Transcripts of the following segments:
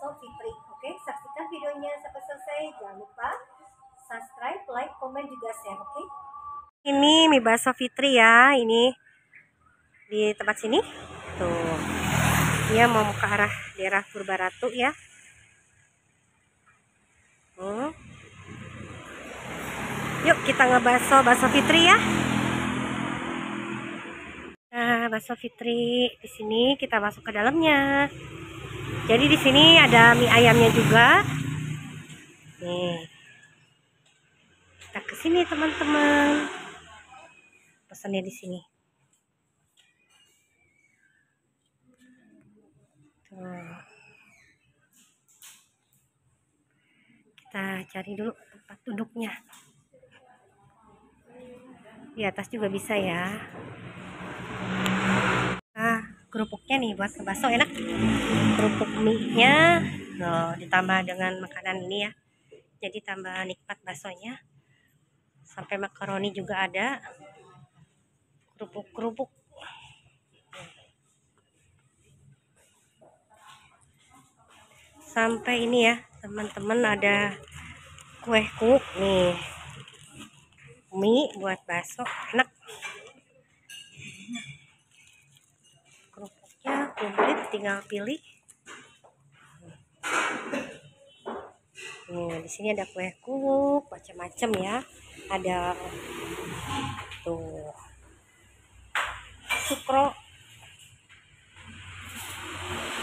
bakso Fitri. Oke, saksikan videonya sampai selesai. Jangan lupa subscribe, like, komen juga share. Oke. Ini mie bakso Fitri ya. Ini di tempat sini. Tuh. Dia mau ke arah daerah Purbaratu ya. Yuk kita bakso Fitri ya. Nah, bakso Fitri di sini kita masuk ke dalamnya. Jadi di sini ada mie ayamnya juga. Nih. Kita ke sini teman-teman. Pesannya di sini. Tuh. Kita cari dulu tempat duduknya. Di atas juga bisa ya. Nah, kerupuknya nih buat bakso enak. Kerupuk mie-nya ditambah dengan makanan ini ya. Jadi tambah nikmat baksonya. Sampai makaroni juga ada. Kerupuk-kerupuk. Sampai ini ya, teman-teman, ada kue kuk nih. Mie buat bakso enak. Kerupuknya komplit, tinggal pilih. Nih, di sini ada kue kuk macam-macam ya. Ada tuh sukro.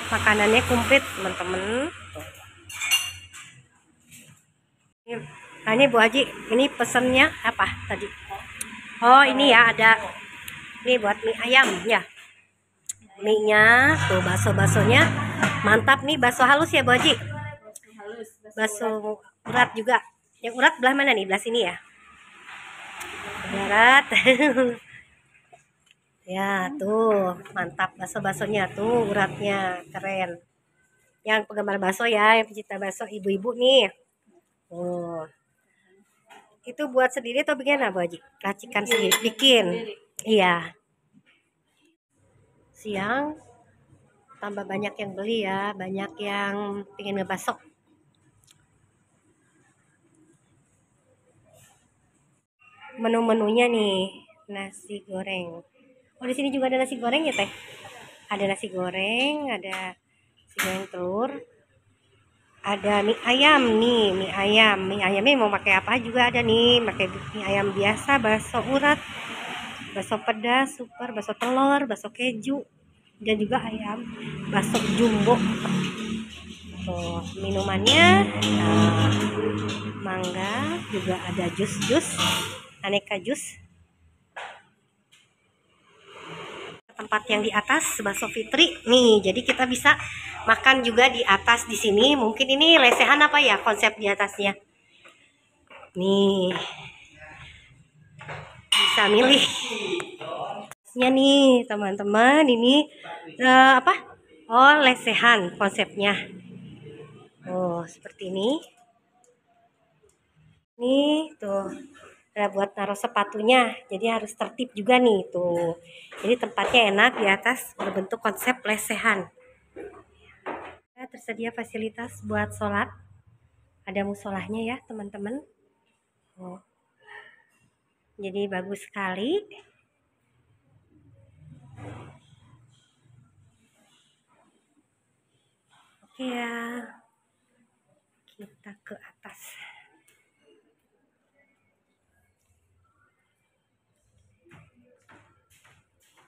Makanannya komplit, teman-teman. Nah, ini Bu Haji, ini pesennya apa tadi? Oh, ini ya ada. Ini buat mie ayam ya. Mie-nya tuh, bakso-baksonya mantap nih, bakso halus ya Bu Haji. Bakso urat juga. Yang urat belah mana nih? Belah sini ya. Urat. Ya, tuh, mantap bakso-baksonya tuh, uratnya keren. Yang penggemar bakso ya, yang pecinta bakso ibu-ibu nih. Oh. Itu buat sendiri atau bagaimana Bu Haji? Racikan sendiri, bikin. Iya. Siang tambah banyak yang beli ya, banyak yang pengen ngebakso. Menu-menunya nih, nasi goreng. Oh, di sini juga ada nasi goreng ya, Teh? Ada nasi goreng, ada nasi goreng telur. Ada mie ayam nih, mie ayam. Mie ayamnya mau pakai apa juga ada nih, pakai mie ayam biasa, bakso urat, bakso pedas, super, bakso telur, bakso keju, dan juga ayam bakso jumbo. Tuh, minumannya mangga, juga ada jus-jus, aneka jus. Tempat yang di atas bakso Fitri nih, jadi kita bisa makan juga di atas di sini. Mungkin ini lesehan apa ya konsep di atasnya nih, bisa milih nya nih teman-teman. Ini apa, oh lesehan konsepnya. Oh, seperti ini nih tuh, ada buat taruh sepatunya, jadi harus tertib juga nih tuh. Jadi tempatnya enak, di atas berbentuk konsep lesehan. Tersedia fasilitas buat sholat, ada musolahnya ya teman-teman. Oh. Jadi bagus sekali. Oke ya, kita ke atas.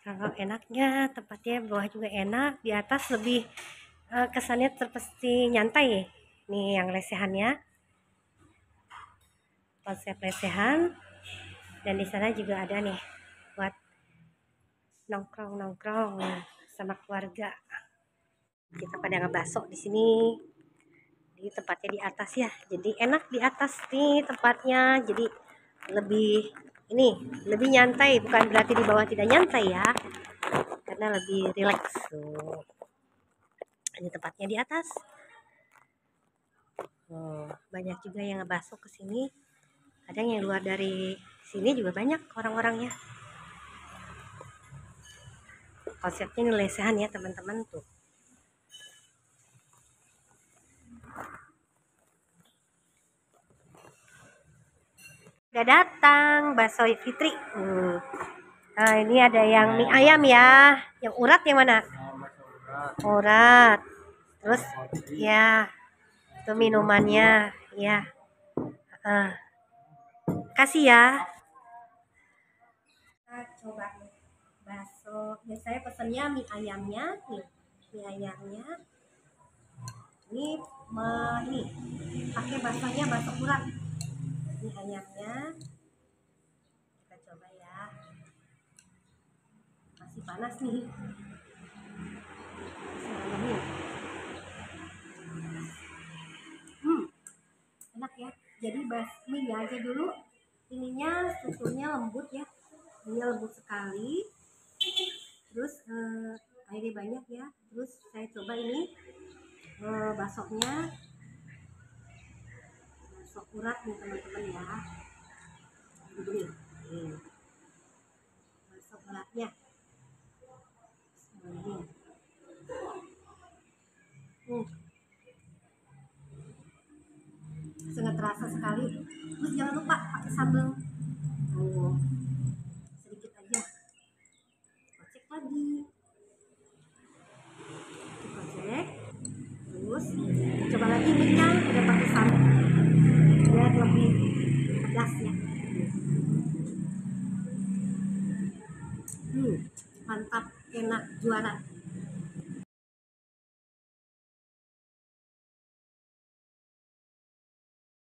Kalau enaknya tempatnya bawah juga enak, di atas lebih kesannya seperti nyantai. Nih yang lesehannya, konsep lesehan. Dan di sana juga ada nih buat nongkrong-nongkrong sama keluarga. Kita pada ngebasok di sini. Di tempatnya di atas ya, jadi enak di atas nih tempatnya. Jadi lebih lebih nyantai, bukan berarti di bawah tidak nyantai ya, karena lebih rileks tuh. Ini tempatnya di atas. Banyak juga yang ngebasok ke sini. Kadang yang luar dari sini juga banyak orang-orangnya. Konsepnya ini lesehan ya teman-teman tuh. udah datang bakso Fitri. Nah, ini ada yang mie ayam ya. Yang urat yang mana? Urat. Terus ya, itu minumannya ya. Kasih ya. Kita coba bakso. Ya, saya pesennya mie ayamnya nih. Mie ayamnya. Ini pakai baksonya bakso urat. Mie ayamnya. Kita coba ya. Masih panas nih. Enak ya. Jadi basminya aja dulu. Ininya strukturnya lembut ya. Ini lembut sekali. Terus airnya banyak ya. Terus saya coba ini baksonya. Bakso urat nih teman-teman ya. Begini. Bakso uratnya. Sangat terasa sekali. Terus jangan lupa pakai sambal. Sedikit aja. Kocek lagi. Kocek. Terus coba lagi minyak udah pakai sambal. Biar lebih pedas ya. Mantap, enak, juara.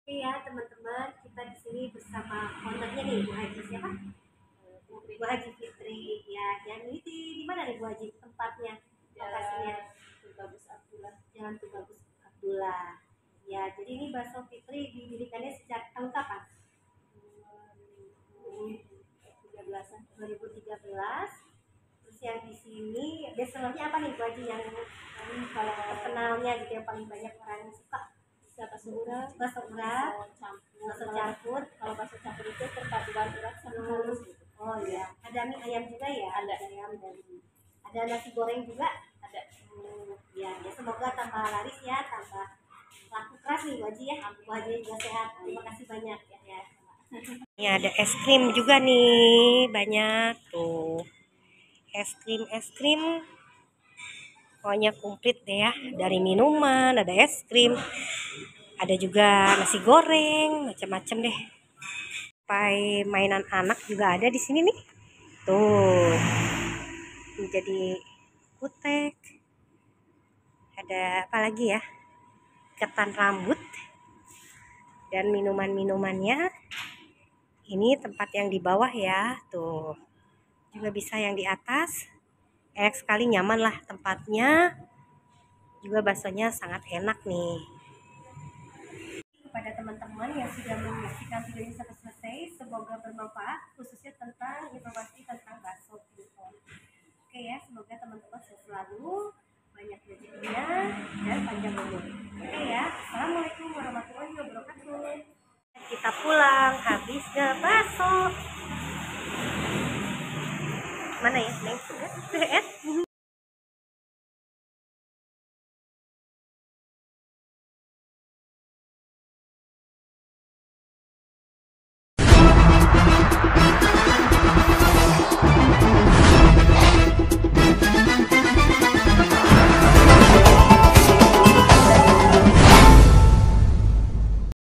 Oke ya teman-teman, kita di sini bersama ownernya nih, Bu Haji siapa? Bu Haji Fitri ya. Yang ini di mana nih Bu Haji tempatnya? Lokasinya Tubagus Abdullah. Jalan Tubagus Abdullah. Ya, jadi ini bakso Fitri didirikannya sejak tahun kapan? 2013. Terus yang di sini bestsellernya apa nih Bu Haji yang kalau terkenalnya gitu yang paling banyak orang suka? Bakso urat, bakso campur. Kalau bakso campur itu perpaduan urat sama halus gitu. Oh iya, ada mie ayam juga ya? Ada ayam dan ada nasi goreng juga? Ada. Ya, semoga tambah laris ya, tambah laku keras nih Bu Haji ya. Bu Haji juga sehat. Terima kasih banyak ya. Ini ada es krim juga nih, banyak tuh. Es krim. Pokoknya komplit deh ya, dari minuman, ada es krim, ada juga nasi goreng, macam-macam deh. Sampai mainan anak juga ada di sini nih. Tuh. Ini jadi kutek. Ada apa lagi ya? Ketan rambut. Dan minuman-minumannya. Ini tempat yang di bawah ya, tuh. Juga bisa yang di atas. Enak sekali, nyaman lah tempatnya. Juga baksonya sangat enak nih. Kepada teman-teman yang sudah menyaksikan video ini sampai selesai, semoga bermanfaat khususnya tentang informasi tentang bakso Kliwon. Oke ya, semoga teman-teman selalu banyak rezekinya dan panjang umur. Oke ya, assalamualaikum warahmatullahi wabarakatuh. Kita pulang habis bakso. Mana ya, Neng?